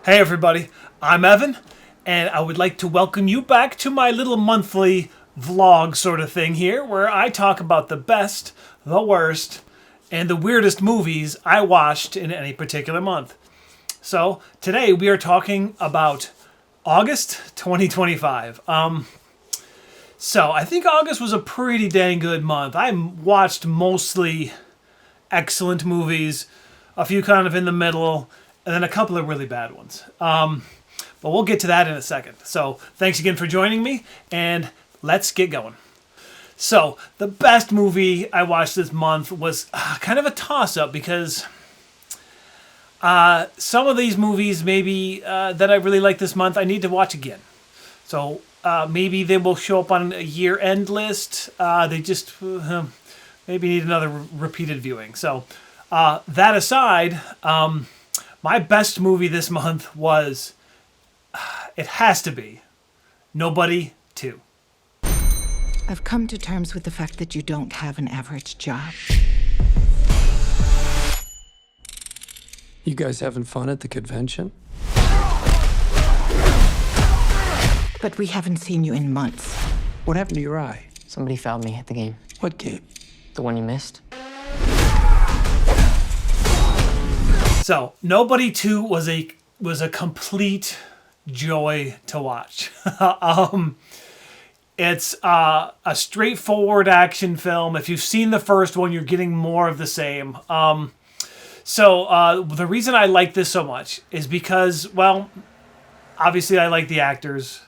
Hey everybody, I'm Evan, and I would like to welcome you back to my little monthly vlog sort of thing here, where I talk about the best, the worst, and the weirdest movies I watched in any particular month. So today we are talking about August 2025. So I think August was a pretty dang good month. I watched mostly excellent movies, a few kind of in the middle, and then a couple of really bad ones. But we'll get to that in a second. So thanks again for joining me, and let's get going. So the best movie I watched this month was kind of a toss-up because some of these movies maybe that I really like this month I need to watch again. So maybe they will show up on a year-end list. They just maybe need another repeated viewing. So that aside, my best movie this month was, it has to be, Nobody 2. I've come to terms with the fact that you don't have an average job. You guys having fun at the convention? But we haven't seen you in months. What happened to your eye? Somebody fouled me at the game. What game? The one you missed. So Nobody 2 was a complete joy to watch. It's a straightforward action film. If you've seen the first one, you're getting more of the same. So the reason I like this so much is because, well, obviously I like the actors,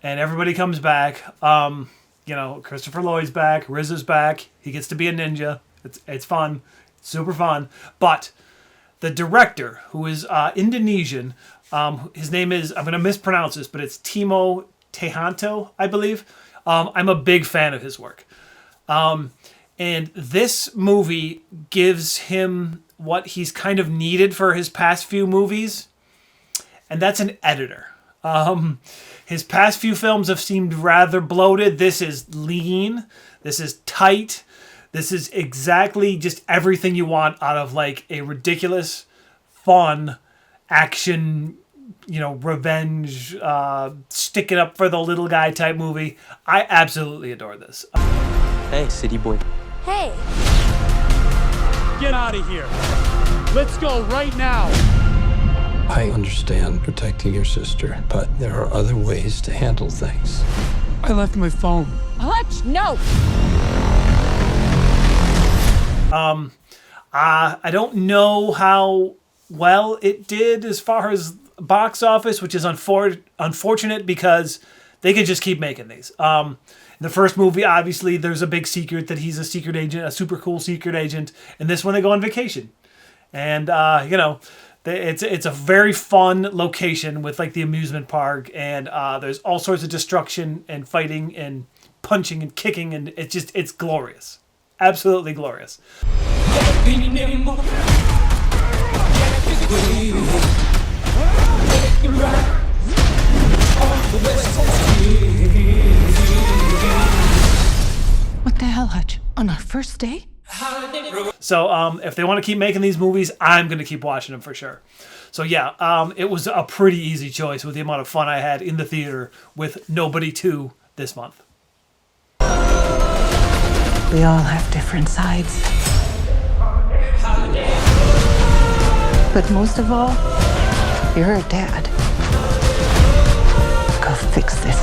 and everybody comes back. You know, Christopher Lloyd's back, Riz is back. He gets to be a ninja. It's fun, it's super fun. But the director, who is Indonesian, his name is, I'm going to mispronounce this, but it's Timo Tjahjanto, I believe. I'm a big fan of his work. And this movie gives him what he's kind of needed for his past few movies, and that's an editor. His past few films have seemed rather bloated. This is lean. This is tight. This is exactly just everything you want out of like a ridiculous, fun, action, revenge, stick it up for the little guy type movie. I absolutely adore this. Hey, city boy. Hey. Get out of here. Let's go right now. I understand protecting your sister, but there are other ways to handle things. I left my phone. Hutch, no. I don't know how well it did as far as box office, which is unfortunate because they could just keep making these. The first movie, obviously, there's a big secret that he's a secret agent, a super cool secret agent. And this one, they go on vacation. And, it's a very fun location with, like, the amusement park. And there's all sorts of destruction and fighting and punching and kicking. And it's glorious. Absolutely glorious. What the hell, Hutch? On our first day? So if they want to keep making these movies, I'm going to keep watching them for sure. So yeah, it was a pretty easy choice with the amount of fun I had in the theater with Nobody 2 this month. We all have different sides. But most of all, you're a dad. Go fix this.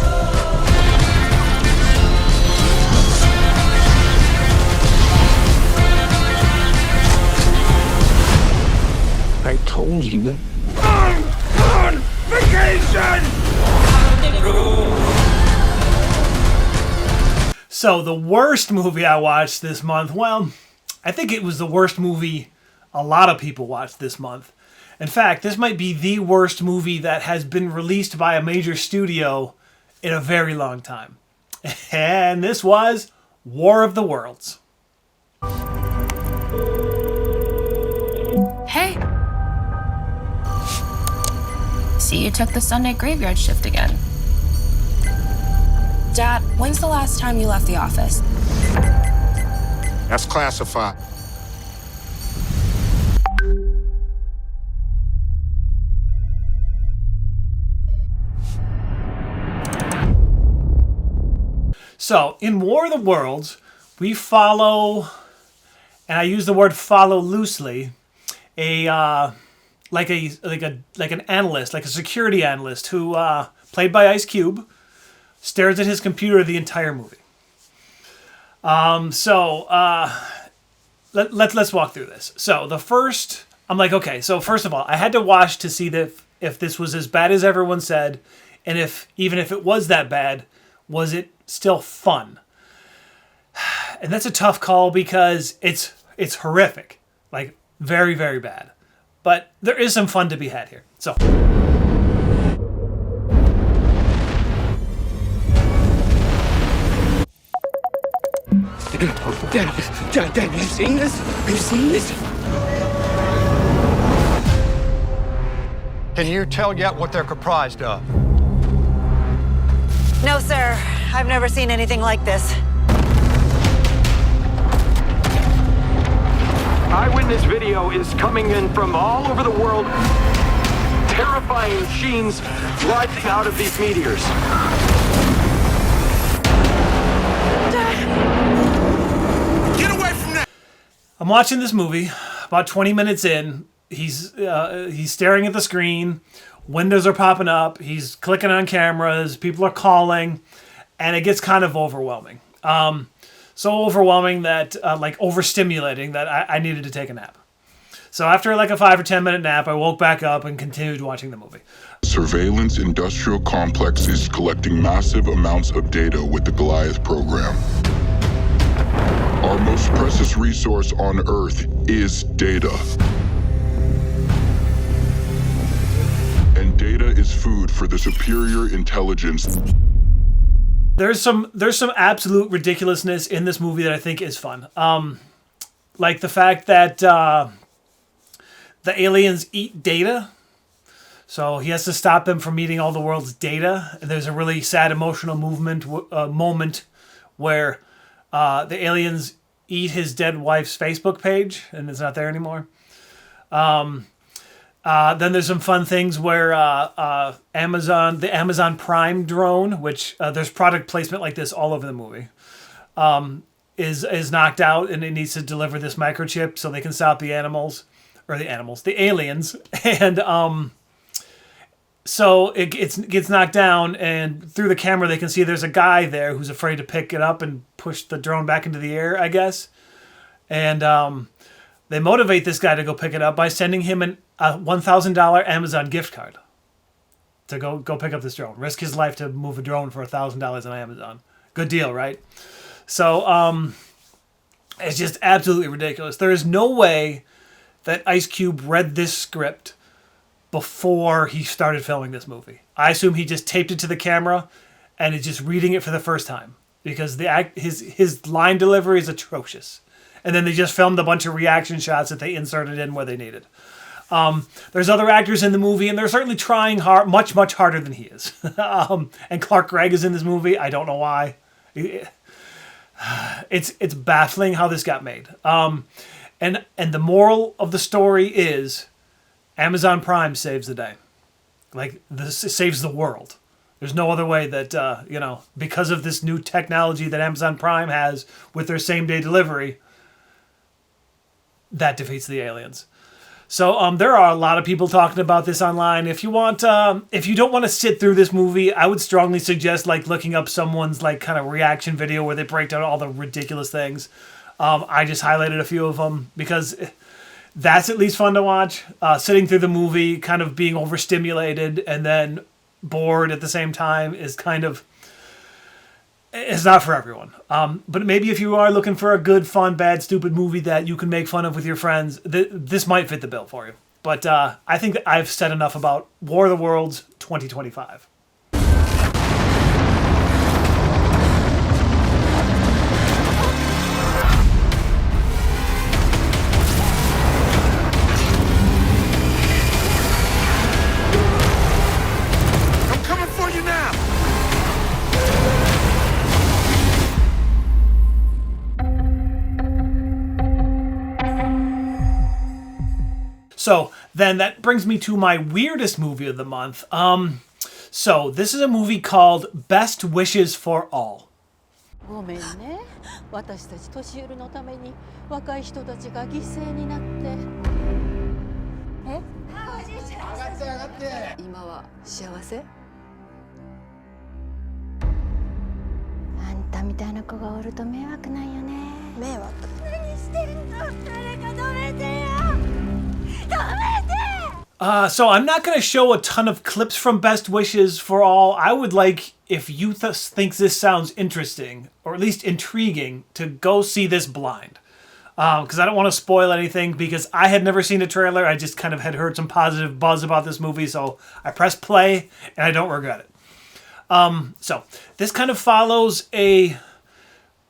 I told you. I'm on vacation! So the worst movie I watched this month, well, I think it was the worst movie a lot of people watched this month. In fact, this might be the worst movie that has been released by a major studio in a very long time. And this was War of the Worlds. Hey. See, you took the Sunday graveyard shift again. Dad, when's the last time you left the office? That's classified. So, in War of the Worlds, we follow, and I use the word follow loosely, like an analyst, like a security analyst who, played by Ice Cube, stares at his computer the entire movie. Let's walk through this. So I'm like, okay, so first of all, I had to watch to see if this was as bad as everyone said, and even if it was that bad, was it still fun? And that's a tough call because it's horrific, like very, very bad. But there is some fun to be had here. So. Dad, have you seen this? Have you seen this? Can you tell yet what they're comprised of? No, sir. I've never seen anything like this. Eyewitness video is coming in from all over the world. Terrifying machines rising out of these meteors. Get away from that! I'm watching this movie. About 20 minutes in, he's staring at the screen. Windows are popping up. He's clicking on cameras. People are calling, and it gets kind of overwhelming. So overwhelming that, like overstimulating, that I needed to take a nap. So after like a 5 or 10 minute nap, I woke back up and continued watching the movie. Surveillance industrial complex is collecting massive amounts of data with the Goliath program. Our most precious resource on Earth is data. And data is food for the superior intelligence. There's some absolute ridiculousness in this movie that I think is fun. Like the fact that the aliens eat data. So he has to stop them from eating all the world's data. And there's a really sad emotional moment where the aliens eat his dead wife's Facebook page, and it's not there anymore. Then there's some fun things where the Amazon Prime drone, which there's product placement like this all over the movie, is knocked out, and it needs to deliver this microchip so they can stop the aliens, and so it gets knocked down, and through the camera they can see there's a guy there who's afraid to pick it up and push the drone back into the air, I guess, and they motivate this guy to go pick it up by sending him a $1,000 Amazon gift card to go pick up this drone. Risk his life to move a drone for $1,000 on Amazon. Good deal, right? So it's just absolutely ridiculous. There is no way that Ice Cube read this script before he started filming this movie. I assume he just taped it to the camera and is just reading it for the first time because his line delivery is atrocious. And then they just filmed a bunch of reaction shots that they inserted in where they needed. There's other actors in the movie, and they're certainly trying hard, much harder than he is. And Clark Gregg is in this movie. I don't know why. It's baffling how this got made. And the moral of the story is Amazon Prime saves the day. Like, this saves the world. There's no other way that, because of this new technology that Amazon Prime has with their same-day delivery, that defeats the aliens. So there are a lot of people talking about this online. If you don't want to sit through this movie, I would strongly suggest like looking up someone's like kind of reaction video where they break down all the ridiculous things. I just highlighted a few of them because that's at least fun to watch. Sitting through the movie, kind of being overstimulated and then bored at the same time is it's not for everyone. But maybe if you are looking for a good, fun, bad, stupid movie that you can make fun of with your friends, this might fit the bill for you. But I think that I've said enough about War of the Worlds 2025. I'm coming for you now! So then that brings me to my weirdest movie of the month. So this is a movie called Best Wishes for All. ごめんね。私たち年寄りのために若い人たちが犠牲になって。え？おじいちゃん。上がって上がって。今は幸せ？あんたみたいな子がおると迷惑ないよね。迷惑？何してんの？誰か止めてよ。止めて。So I'm not going to show a ton of clips from Best Wishes for all. I would like, if you think this sounds interesting, or at least intriguing, to go see this blind. Because I don't want to spoil anything, because I had never seen a trailer. I just kind of had heard some positive buzz about this movie, so I pressed play, and I don't regret it. So this kind of follows a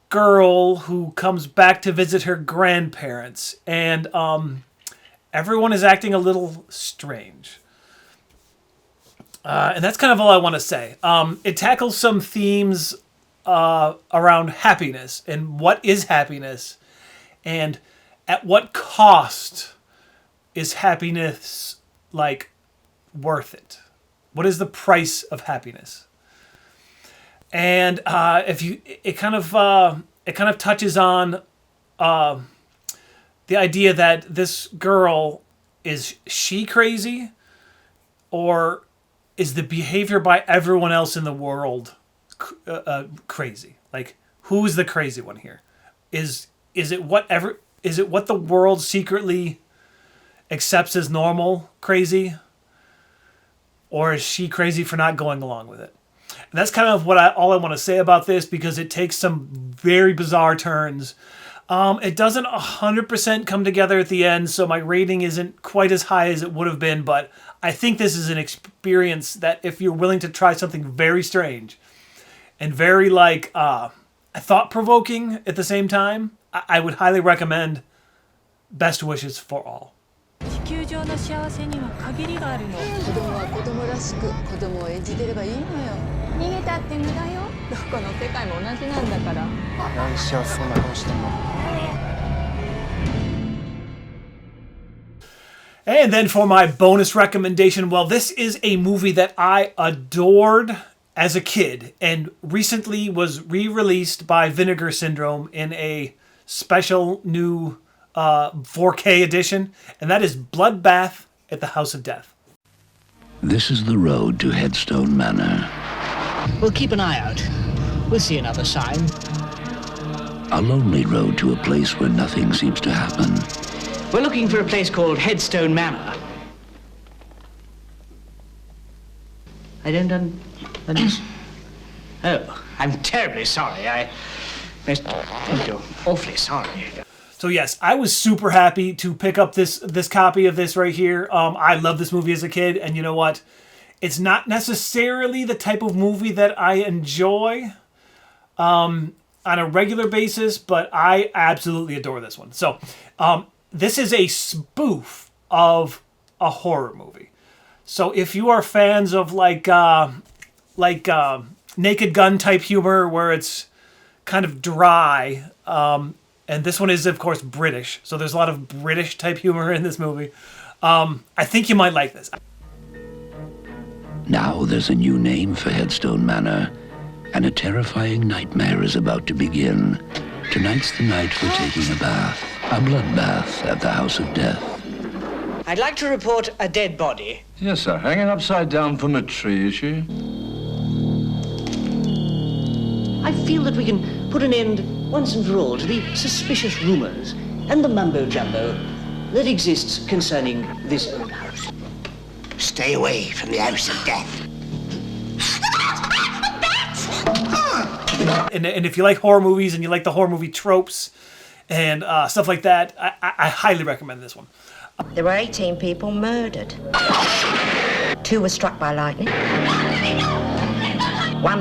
girl who comes back to visit her grandparents, and everyone is acting a little strange. And that's kind of all I want to say. It tackles some themes around happiness and what is happiness and at what cost is happiness, like, worth it? What is the price of happiness? And it kind of touches on the idea that this girl, is she crazy, or is the behavior by everyone else in the world crazy? Like, who is the crazy one here? Is it what the world secretly accepts as normal crazy, or is she crazy for not going along with it? And that's kind of all I want to say about this, because it takes some very bizarre turns. It doesn't 100% come together at the end, so my rating isn't quite as high as it would have been, but I think this is an experience that if you're willing to try something very strange and very, like, thought-provoking at the same time, I would highly recommend Best Wishes for All. 地球上の幸せには限りがあるの。子供は子供らしく子供を演じてればいいのよ。逃げたって無駄よ。どこの世界も同じなんだから。なんで幸せそうな顔してんの？ And then for my bonus recommendation, well, this is a movie that I adored as a kid and recently was re-released by Vinegar Syndrome in a special new 4K edition, and that is Bloodbath at the House of Death. This is the road to Headstone Manor. We'll keep an eye out. We'll see another sign. A lonely road to a place where nothing seems to happen. We're looking for a place called Headstone Manor. I don't understand. Oh, I'm terribly sorry. I'm awfully sorry. So yes, I was super happy to pick up this copy of this right here. I loved this movie as a kid, and you know what? It's not necessarily the type of movie that I enjoy on a regular basis, but I absolutely adore this one. So this is a spoof of a horror movie. So if you are fans of like Naked Gun type humor, where it's kind of dry, and this one is, of course, British. So there's a lot of British type humor in this movie. I think you might like this. Now there's a new name for Headstone Manor, and a terrifying nightmare is about to begin. Tonight's the night for taking a bath. A bloodbath at the House of Death. I'd like to report a dead body. Yes, sir. Hanging upside down from a tree, is she? I feel that we can put an end once and for all to the suspicious rumors and the mumbo-jumbo that exists concerning this old house. Stay away from the House of Death. And if you like horror movies and you like the horror movie tropes and stuff like that, I highly recommend this one. There were 18 people murdered. 2 were struck by lightning. 1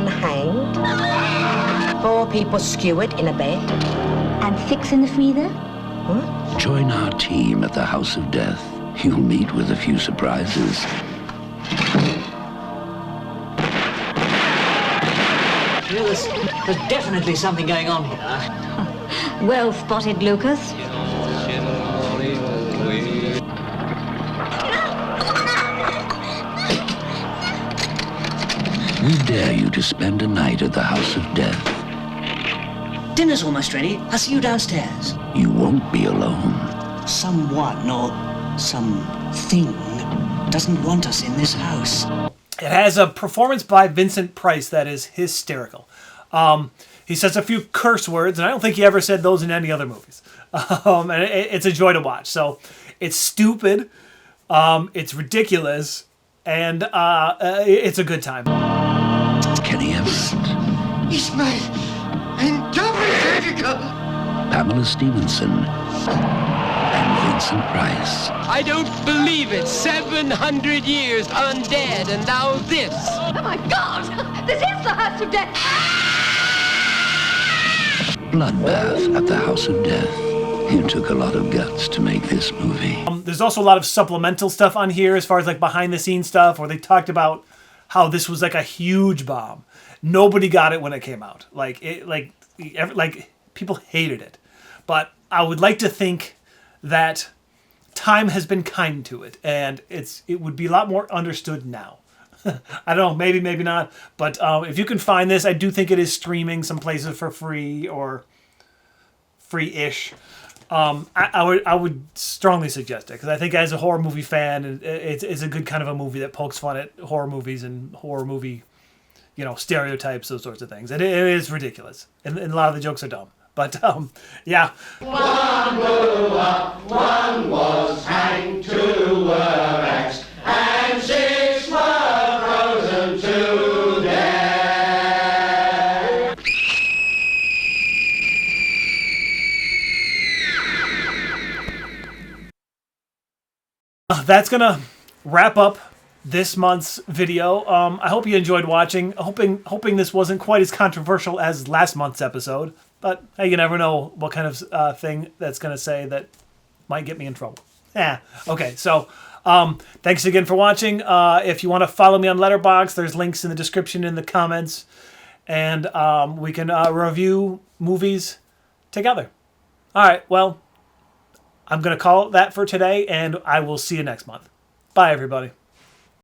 hanged. 4 people skewered in a bed. And 6 in the freezer? What? Join our team at the House of Death. You'll meet with a few surprises. There's definitely something going on here. Well spotted, Lucas. We dare you to spend a night at the House of Death. Dinner's almost ready. I'll see you downstairs. You won't be alone. Someone or something doesn't want us in this house. It has a performance by Vincent Price that is hysterical. He says a few curse words, and I don't think he ever said those in any other movies. And it's a joy to watch. So it's stupid, it's ridiculous, and it's a good time. Kenny Everett. It's me. In Jessica. Pamela Stevenson. And Vincent Price. I don't believe it. 700 years undead, and now this. Oh my God! This is the House of Death! Bloodbath at the House of Death. It took a lot of guts to make this movie. There's also a lot of supplemental stuff on here as far as like behind the scenes stuff where they talked about how this was like a huge bomb. Nobody got it when it came out. Like people hated it. But I would like to think that time has been kind to it and it would be a lot more understood now. I don't know, maybe not. But if you can find this, I do think it is streaming some places for free or free-ish. I would strongly suggest it because I think as a horror movie fan, it's a good kind of a movie that pokes fun at horror movies and horror movie, stereotypes, those sorts of things. And it is ridiculous, and a lot of the jokes are dumb. But yeah. One blew up, one was hanged, two were axed, and 6 were frozen to death. That's gonna wrap up this month's video. I hope you enjoyed watching. Hoping this wasn't quite as controversial as last month's episode. But hey, you never know what kind of thing that's gonna say that might get me in trouble. Yeah. Okay. So thanks again for watching. If you want to follow me on Letterboxd, there's links in the description in the comments, and we can review movies together. All right. Well, I'm gonna call it that for today, and I will see you next month. Bye, everybody.